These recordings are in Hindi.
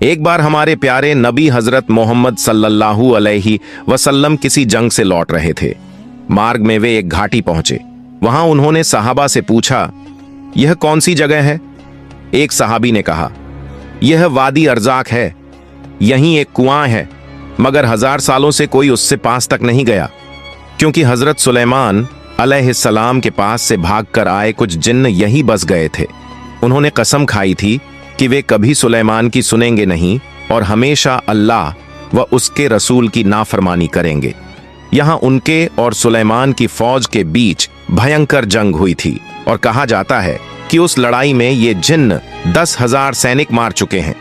एक बार हमारे प्यारे नबी हजरत मोहम्मद सल्लल्लाहु अलैहि वसल्लम किसी जंग से लौट रहे थे। मार्ग में वे एक घाटी पहुंचे। वहां उन्होंने सहाबा से पूछा, यह कौन सी जगह है? एक सहाबी ने कहा, यह वादी अर्जाक है, यहीं एक कुआं है, मगर 1000 सालों से कोई उससे पास तक नहीं गया, क्योंकि हजरत सुलेमान अलैहिस्सलाम के पास से भागकर आए कुछ जिन्न यहीं बस गए थे। उन्होंने कसम खाई थी कि वे कभी सुलेमान की सुनेंगे नहीं और हमेशा अल्लाह व उसके रसूल की नाफरमानी करेंगे। यहां उनके और सुलेमान की फौज के बीच भयंकर जंग हुई थी और कहा जाता है कि उस लड़ाई में ये जिन्न 10,000 सैनिक मार चुके हैं।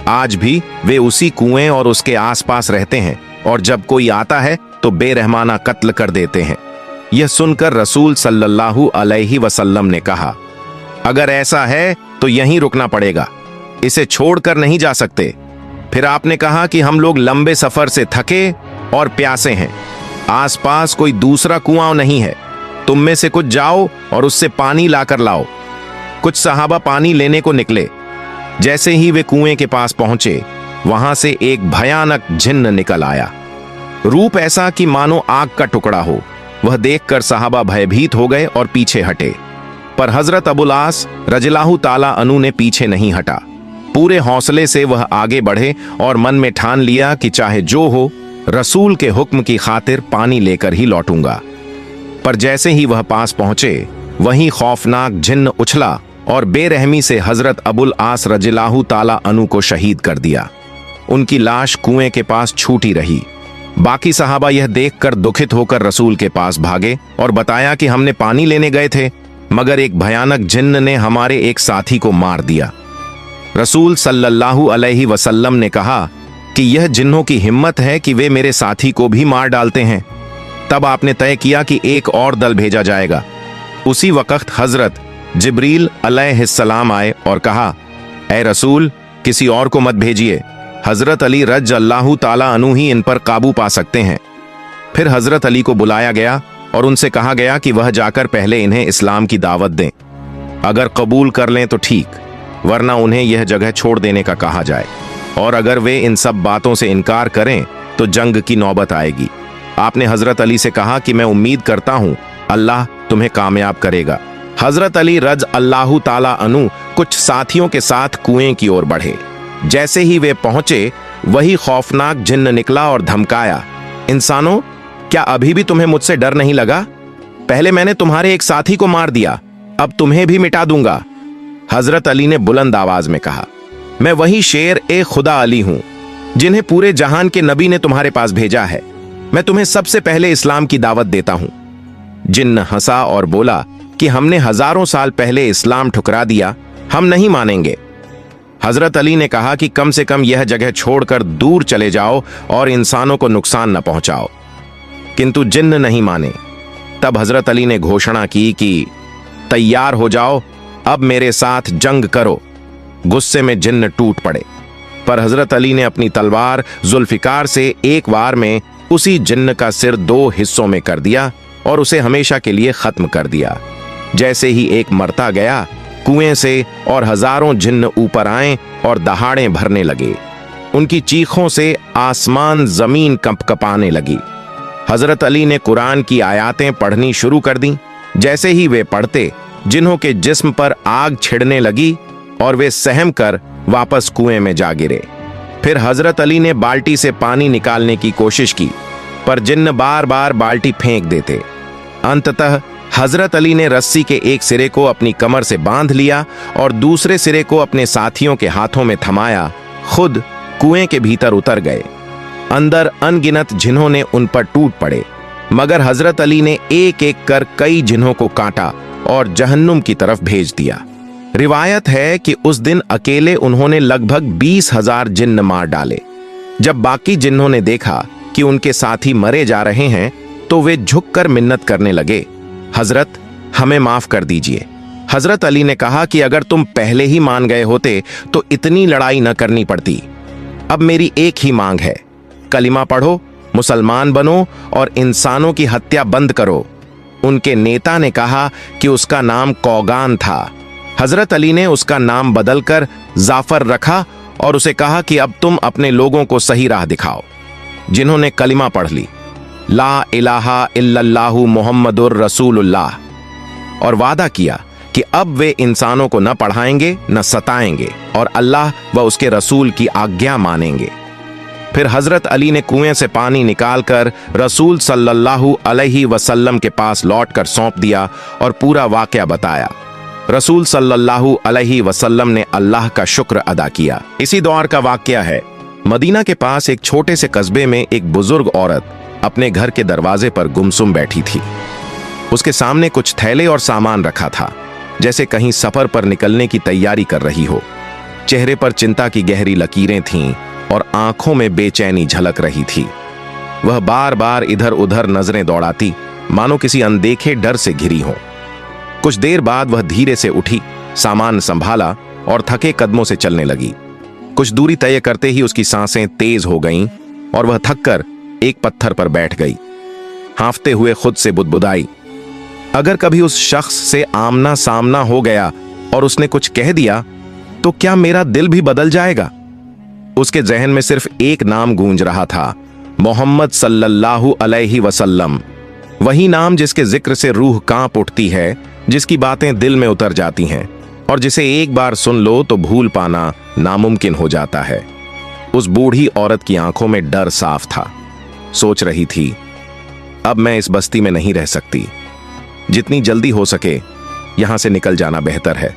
आज भी वे उसी कुएं और उसके आसपास रहते हैं और जब कोई आता है तो बेरहमाना कत्ल कर देते हैं। यह सुनकर रसूल सल्लल्लाहु अलैहि वसल्लम ने कहा, अगर ऐसा है तो यहीं रुकना पड़ेगा, इसे छोड़कर नहीं जा सकते। फिर आपने कहा कि हम लोग लंबे सफर से थके और प्यासे हैं, आसपास कोई दूसरा कुआं नहीं है, तुम में से कुछ जाओ और उससे पानी लाकर लाओ। कुछ सहाबा पानी लेने को निकले। जैसे ही वे कुएं के पास पहुंचे, वहां से एक भयानक जिन्न निकल आया। रूप ऐसा कि मानो आग का टुकड़ा हो। वह देखकर सहाबा भयभीत हो गए और पीछे हटे, पर हजरत अबुल आस रज़ियल्लाहु ताला अन्हु ने पीछे नहीं हटा। पूरे हौसले से वह आगे बढ़े और मन में ठान लिया कि चाहे जो हो, रसूल के हुक्म की खातिर पानी लेकर ही लौटूंगा। पर जैसे ही वह पास पहुंचे, वहीं खौफनाक जिन्न उछला और बेरहमी से हजरत अबुल आस रज़ियल्लाहु ताला अन्हु को शहीद कर दिया। उनकी लाश कुएं के पास छूटी रही। बाकी सहाबा यह देखकर दुखित होकर रसूल के पास भागे और बताया कि हमने पानी लेने गए थे, मगर एक भयानक जिन्न ने हमारे एक साथी को मार दिया। रसूल सल्लल्लाहु अलैहि वसल्लम ने कहा कि यह जिन्नों की हिम्मत है कि वे मेरे साथी को भी मार डालते हैं। तब आपने तय किया कि एक और दल भेजा जाएगा। उसी वक्त हजरत जिब्रील अलैहिस्सलाम आए और कहा, ऐ रसूल, किसी और को मत भेजिए, हजरत अली रज़ियल्लाहु ताला अन्हु ही इन पर काबू पा सकते हैं। फिर हजरत अली को बुलाया गया और उनसे कहा गया कि वह जाकर पहले इन्हें इस्लाम की दावत दें। अगर कबूल कर लें तो ठीक, वरना उन्हें यह जगह छोड़ देने का कहा जाए, और अगर वे इन सब बातों से इनकार करें तो जंग की नौबत आएगी। आपने हजरत अली से कहा कि मैं उम्मीद करता हूं अल्लाह तुम्हें कामयाब करेगा। हजरत अली रज़ियल्लाहु ताला अन्हु कुछ साथियों के साथ कुएं की ओर बढ़े। जैसे ही वे पहुंचे, वही खौफनाक जिन्न निकला और धमकाया, इंसानों, क्या अभी भी तुम्हें मुझसे डर नहीं लगा? पहले मैंने तुम्हारे एक साथी को मार दिया, अब तुम्हें भी मिटा दूंगा। हजरत अली ने बुलंद आवाज में कहा, मैं वही शेर ए खुदा अली हूं जिन्हें पूरे जहान के नबी ने तुम्हारे पास भेजा है। मैं तुम्हें सबसे पहले इस्लाम की दावत देता हूं। जिन्न हंसा और बोला कि हमने हजारों साल पहले इस्लाम ठुकरा दिया, हम नहीं मानेंगे। हजरत अली ने कहा कि कम से कम यह जगह छोड़कर दूर चले जाओ और इंसानों को नुकसान न पहुंचाओ, किंतु जिन्न नहीं माने। तब हजरत अली ने घोषणा की कि तैयार हो जाओ, अब मेरे साथ जंग करो। गुस्से में जिन्न टूट पड़े, पर हजरत अली ने अपनी तलवार जुल्फिकार से एक वार में उसी जिन्न का सिर 2 हिस्सों में कर दिया और उसे हमेशा के लिए खत्म कर दिया। जैसे ही एक मरता गया कुएं से, और हजारों जिन्न ऊपर आए और दहाड़ें भरने लगे। उनकी चीखों से आसमान जमीन कंपकपाने लगी। हजरत अली ने कुरान की आयातें पढ़नी शुरू कर दी। जैसे ही वे पढ़ते, जिन्हों के जिस्म पर आग छिड़ने लगी और वे सहम कर वापस कुएं में जा गिरे। फिर हजरत अली ने बाल्टी से पानी निकालने की कोशिश की, पर जिन्न बार बार बाल्टी फेंक देते। अंततः हजरत अली ने रस्सी के एक सिरे को अपनी कमर से बांध लिया और दूसरे सिरे को अपने साथियों के हाथों में थमाया। खुद कुएं के भीतर उतर गए। अंदर अनगिनत जिन्हों ने उन पर टूट पड़े, मगर हजरत अली ने एक एक कर कई जिन्हों को काटा और जहन्नुम की तरफ भेज दिया। रिवायत है कि उस दिन अकेले उन्होंने लगभग 20,000 जिन्न मार डाले। जब बाकी जिन्हों ने देखा कि उनके साथी मरे जा रहे हैं, तो वे झुककर मिन्नत करने लगे, हजरत, हमें माफ कर दीजिए। हजरत अली ने कहा कि अगर तुम पहले ही मान गए होते तो इतनी लड़ाई न करनी पड़ती। अब मेरी एक ही मांग है, कलिमा पढ़ो, मुसलमान बनो और इंसानों की हत्या बंद करो। उनके नेता ने कहा कि उसका नाम कौगान था। हजरत अली ने उसका नाम बदलकर जाफर रखा और उसे कहा कि अब तुम अपने लोगों को सही राह दिखाओ। जिन्होंने कलिमा पढ़ ली, ला इलाहा इल्लल्लाहु मुहम्मदुर रसूलुल्लाह, और वादा किया कि अब वे इंसानों को न पढ़ाएंगे न सताएंगे और अल्लाह व उसके रसूल की आज्ञा मानेंगे। फिर हजरत अली ने कुएं से पानी निकालकर रसूल सल्लल्लाहु अलैहि वसल्लम के पास लौटकर सौंप दिया और पूरा वाकया बताया। रसूल सल्लल्लाहु अलैहि वसल्लम ने अल्लाह का शुक्र अदा किया। इसी दौर का वाकया है। मदीना के पास एक छोटे से कस्बे में एक बुजुर्ग औरत अपने घर के दरवाजे पर गुमसुम बैठी थी। उसके सामने कुछ थैले और सामान रखा था, जैसे कहीं सफर पर निकलने की तैयारी कर रही हो। चेहरे पर चिंता की गहरी लकीरें थीं और आंखों में बेचैनी झलक रही थी। वह बार बार इधर उधर नजरें दौड़ाती, मानो किसी अनदेखे डर से घिरी हो। कुछ देर बाद वह धीरे से उठी, सामान संभाला और थके कदमों से चलने लगी। कुछ दूरी तय करते ही उसकी सांसें तेज हो गईं और वह थककर एक पत्थर पर बैठ गई। हांफते हुए खुद से बुदबुदाई, अगर कभी उस शख्स से आमना सामना हो गया और उसने कुछ कह दिया तो क्या मेरा दिल भी बदल जाएगा? उसके जहन में सिर्फ एक नाम गूंज रहा था, मोहम्मद सल्लल्लाहु अलैहि वसल्लम। वही नाम जिसके जिक्र से रूह कांप उठती है, जिसकी बातें दिल में उतर जाती हैं और जिसे एक बार सुन लो तो भूल पाना नामुमकिन हो जाता है। उस बूढ़ी औरत की आंखों में डर साफ था। सोच रही थी, अब मैं इस बस्ती में नहीं रह सकती। जितनी जल्दी हो सके यहां से निकल जाना बेहतर है।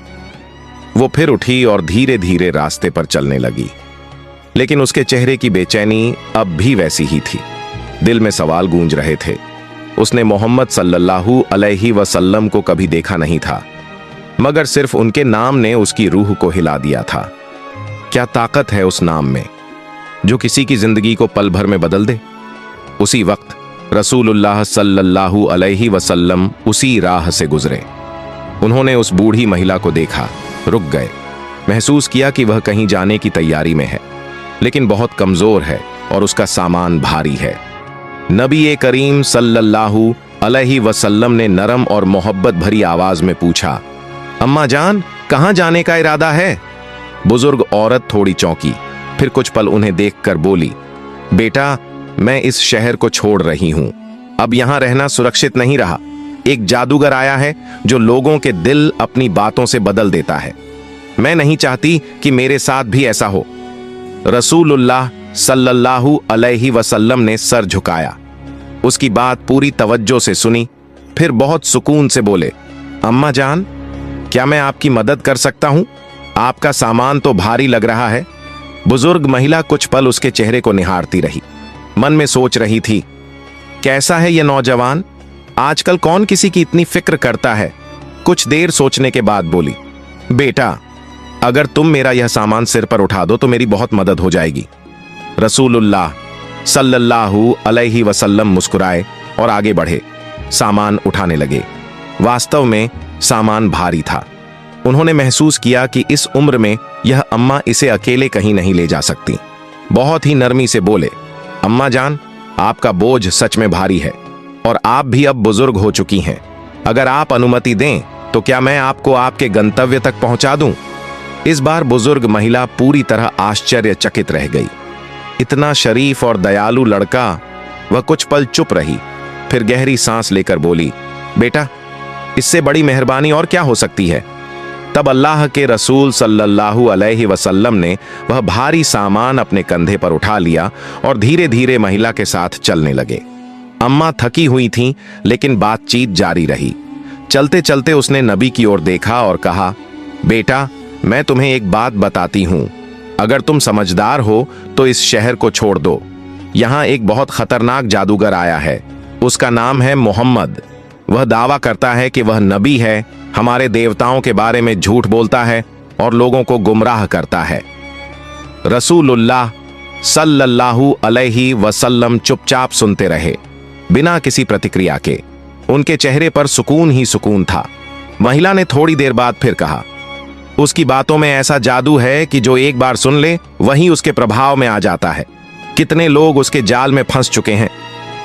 वो फिर उठी और धीरे धीरे रास्ते पर चलने लगी, लेकिन उसके चेहरे की बेचैनी अब भी वैसी ही थी। दिल में सवाल गूंज रहे थे। उसने मोहम्मद सल्लल्लाहु अलैहि वसल्लम को कभी देखा नहीं था, मगर सिर्फ उनके नाम ने उसकी रूह को हिला दिया था। क्या ताकत है उस नाम में जो किसी की जिंदगी को पल भर में बदल दे। उसी वक्त रसूलुल्लाह सल्लल्लाहु अलैहि वसल्लम उसी राह से गुजरे। उन्होंने उस बूढ़ी महिला को देखा, रुक गए। महसूस किया कि वह कहीं जाने की तैयारी में है, लेकिन बहुत कमजोर है और उसका सामान भारी है। नबी करीम सल्लल्लाहु अलैहि वसल्लम ने नरम और मोहब्बत भरी आवाज में पूछा, अम्मा जान, कहां जाने का इरादा है? बुजुर्ग औरत थोड़ी चौंकी, फिर कुछ पल उन्हें देखकर बोली, बेटा, मैं इस शहर को छोड़ रही हूं। अब यहां रहना सुरक्षित नहीं रहा। एक जादूगर आया है जो लोगों के दिल अपनी बातों से बदल देता है। मैं नहीं चाहती कि मेरे साथ भी ऐसा हो। रसूलुल्लाह सल्लल्लाहु अलैहि वसल्लम ने सर झुकाया, उसकी बात पूरी तवज्जो से सुनी, फिर बहुत सुकून से बोले, अम्मा जान, क्या मैं आपकी मदद कर सकता हूं? आपका सामान तो भारी लग रहा है। बुजुर्ग महिला कुछ पल उसके चेहरे को निहारती रही, मन में सोच रही थी, कैसा है यह नौजवान? आजकल कौन किसी की इतनी फिक्र करता है। कुछ देर सोचने के बाद बोली, बेटा, अगर तुम मेरा यह सामान सिर पर उठा दो तो मेरी बहुत मदद हो जाएगी। रसूलुल्लाह सल्लल्लाहु अलैहि वसल्लम मुस्कुराए और आगे बढ़े, सामान उठाने लगे। वास्तव में सामान भारी था। उन्होंने महसूस किया कि इस उम्र में यह अम्मा इसे अकेले कहीं नहीं ले जा सकती। बहुत ही नरमी से बोले, अम्मा जान, आपका बोझ सच में भारी है और आप भी अब बुजुर्ग हो चुकी हैं। अगर आप अनुमति दें तो क्या मैं आपको आपके गंतव्य तक पहुंचा दूं? इस बार बुजुर्ग महिला पूरी तरह आश्चर्यचकित रह गई। इतना शरीफ और दयालु लड़का। वह कुछ पल चुप रही, फिर गहरी सांस लेकर बोली, बेटा, इससे बड़ी मेहरबानी और क्या हो सकती है? तब अल्लाह के रसूल सल्लल्लाहु अलैहि वसल्लम ने वह भारी सामान अपने कंधे पर उठा लिया और धीरे धीरे महिला के साथ चलने लगे। अम्मा थकी हुई थीं, लेकिन बातचीत जारी रही। चलते चलते उसने नबी की ओर देखा और कहा, बेटा, मैं तुम्हें एक बात बताती हूं। अगर तुम समझदार हो तो इस शहर को छोड़ दो। यहां एक बहुत खतरनाक जादूगर आया है। उसका नाम है मोहम्मद। वह दावा करता है कि वह नबी है, हमारे देवताओं के बारे में झूठ बोलता है और लोगों को गुमराह करता है। रसूलुल्लाह सल्लल्लाहु अलैहि वसल्लम चुपचाप सुनते रहे, बिना किसी प्रतिक्रिया के। उनके चेहरे पर सुकून ही सुकून था। महिला ने थोड़ी देर बाद फिर कहा, उसकी बातों में ऐसा जादू है कि जो एक बार सुन ले वहीं उसके प्रभाव में आ जाता है। कितने लोग उसके जाल में फंस चुके हैं।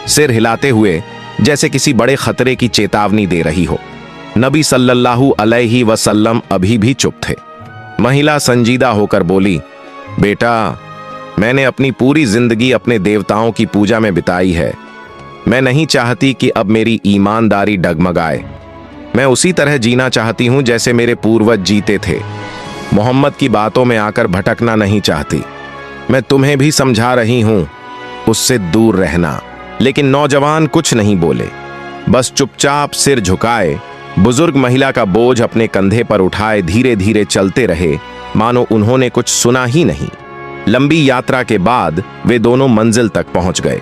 सिर हिलाते हुए जैसे किसी बड़े खतरे की चेतावनी दे रही हो। नबी सल्लल्लाहु अलैहि वसल्लम अभी भी चुप थे। महिला संजीदा होकर बोली, बेटा, मैंने अपनी पूरी जिंदगी अपने देवताओं की पूजा में बिताई है। मैं नहीं चाहती कि अब मेरी ईमानदारी डगमगाए। मैं उसी तरह जीना चाहती हूं जैसे मेरे पूर्वज जीते थे। मोहम्मद की बातों में आकर भटकना नहीं चाहती। मैं तुम्हें भी समझा रही हूं, उससे दूर रहना। लेकिन नौजवान कुछ नहीं बोले, बस चुपचाप सिर झुकाए बुजुर्ग महिला का बोझ अपने कंधे पर उठाए धीरे धीरे चलते रहे, मानो उन्होंने कुछ सुना ही नहीं। लंबी यात्रा के बाद वे दोनों मंजिल तक पहुंच गए।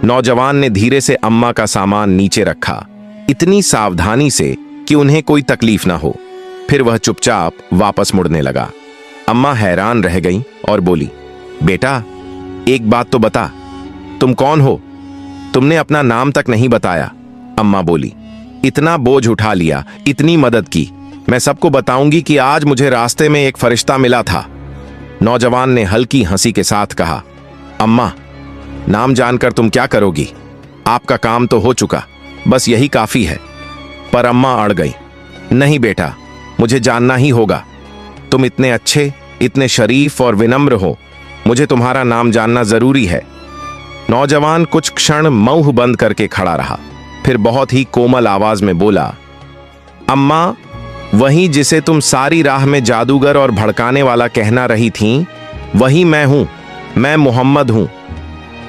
नौजवान ने धीरे से अम्मा का सामान नीचे रखा, इतनी सावधानी से कि उन्हें कोई तकलीफ ना हो। फिर वह चुपचाप वापस मुड़ने लगा। अम्मा हैरान रह गईं और बोली, बेटा, एक बात तो बता, तुम कौन हो? तुमने अपना नाम तक नहीं बताया। अम्मा बोली, इतना बोझ उठा लिया, इतनी मदद की, मैं सबको बताऊंगी कि आज मुझे रास्ते में एक फरिश्ता मिला था। नौजवान ने हल्की हंसी के साथ कहा, अम्मा, नाम जानकर तुम क्या करोगी? आपका काम तो हो चुका, बस यही काफी है। पर अम्मा अड़ गई, नहीं बेटा, मुझे जानना ही होगा। तुम इतने अच्छे, इतने शरीफ और विनम्र हो, मुझे तुम्हारा नाम जानना जरूरी है। नौजवान कुछ क्षण मुंह बंद करके खड़ा रहा, फिर बहुत ही कोमल आवाज में बोला, अम्मा, वही जिसे तुम सारी राह में जादूगर और भड़काने वाला कहना रही थीं, वही मैं हूं, मैं मोहम्मद हूं।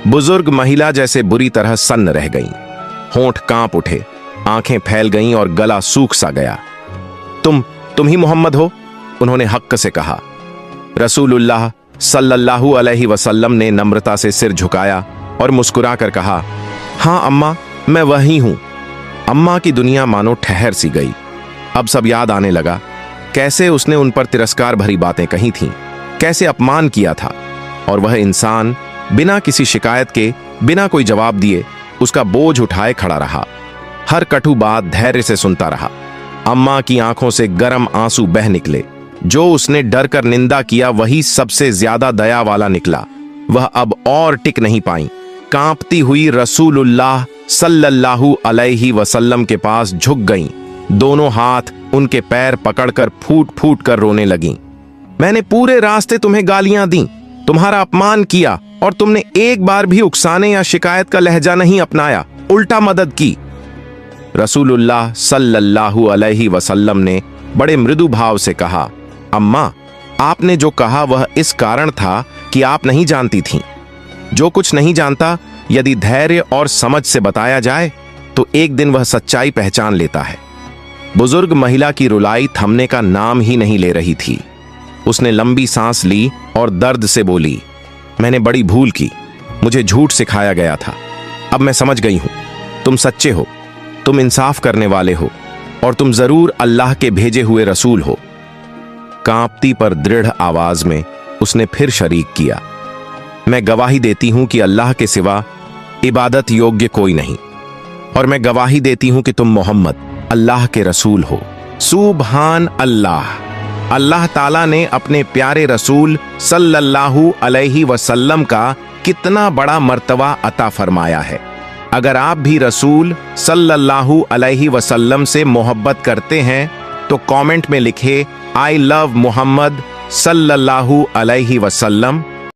बुजुर्ग महिला जैसे बुरी तरह सन्न रह गईं, होंठ कांप उठे, आंखें फैल गईं और गला सूख सा गया। तुम ही मोहम्मद हो? उन्होंने हक्क से कहा। रसूलुल्लाह सल्लल्लाहु अलैहि वसल्लम ने नम्रता से सिर झुकाया और मुस्कुराकर कहा, हां अम्मा, मैं वही हूं। अम्मा की दुनिया मानो ठहर सी गई। अब सब याद आने लगा, कैसे उसने उन पर तिरस्कार भरी बातें कही थीं, कैसे अपमान किया था, और वह इंसान बिना किसी शिकायत के, बिना कोई जवाब दिए उसका बोझ उठाए खड़ा रहा। हर कटु बात धैर्य से सुनता रहा। अम्मा की आंखों से गर्म आंसू बह निकले। जो उसने डर कर निंदा किया वही सबसे ज्यादा दया वाला निकला। वह अब और टिक नहीं पाई। कांपती हुई रसूलुल्लाह सल्लल्लाहु अलैहि वसल्लम के पास झुक गईं। दोनों हाथ उनके पैर पकड़कर फूट फूट कर रोने लगीं। मैंने पूरे रास्ते तुम्हें गालियां दी, तुम्हारा अपमान किया, और तुमने एक बार भी उकसाने या शिकायत का लहजा नहीं अपनाया, उल्टा मदद की। रसूलुल्लाह सल्लल्लाहु अलैहि वसल्लम ने बड़े मृदु भाव से कहा, अम्मा, आपने जो कहा वह इस कारण था कि आप नहीं जानती थीं। जो कुछ नहीं जानता, यदि धैर्य और समझ से बताया जाए तो एक दिन वह सच्चाई पहचान लेता है। बुजुर्ग महिला की रुलाई थमने का नाम ही नहीं ले रही थी। उसने लंबी सांस ली और दर्द से बोली, मैंने बड़ी भूल की, मुझे झूठ सिखाया गया था। अब मैं समझ गई हूं, तुम सच्चे हो, तुम इंसाफ करने वाले हो, और तुम जरूर अल्लाह के भेजे हुए रसूल हो। कांपती पर दृढ़ आवाज में उसने फिर शरीक किया, मैं गवाही देती हूं कि अल्लाह के सिवा इबादत योग्य कोई नहीं, और मैं गवाही देती हूं कि तुम मोहम्मद अल्लाह के रसूल हो। सुभान अल्लाह। अल्लाह ताला ने अपने प्यारे रसूल सल्लल्लाहु अलैहि वसल्लम का कितना बड़ा मर्तबा अता फरमाया है। अगर आप भी रसूल सल्लल्लाहु अलैहि वसल्लम से मोहब्बत करते हैं तो कमेंट में लिखे, आई लव मोहम्मद सल्लल्लाहु अलैहि वसल्लम।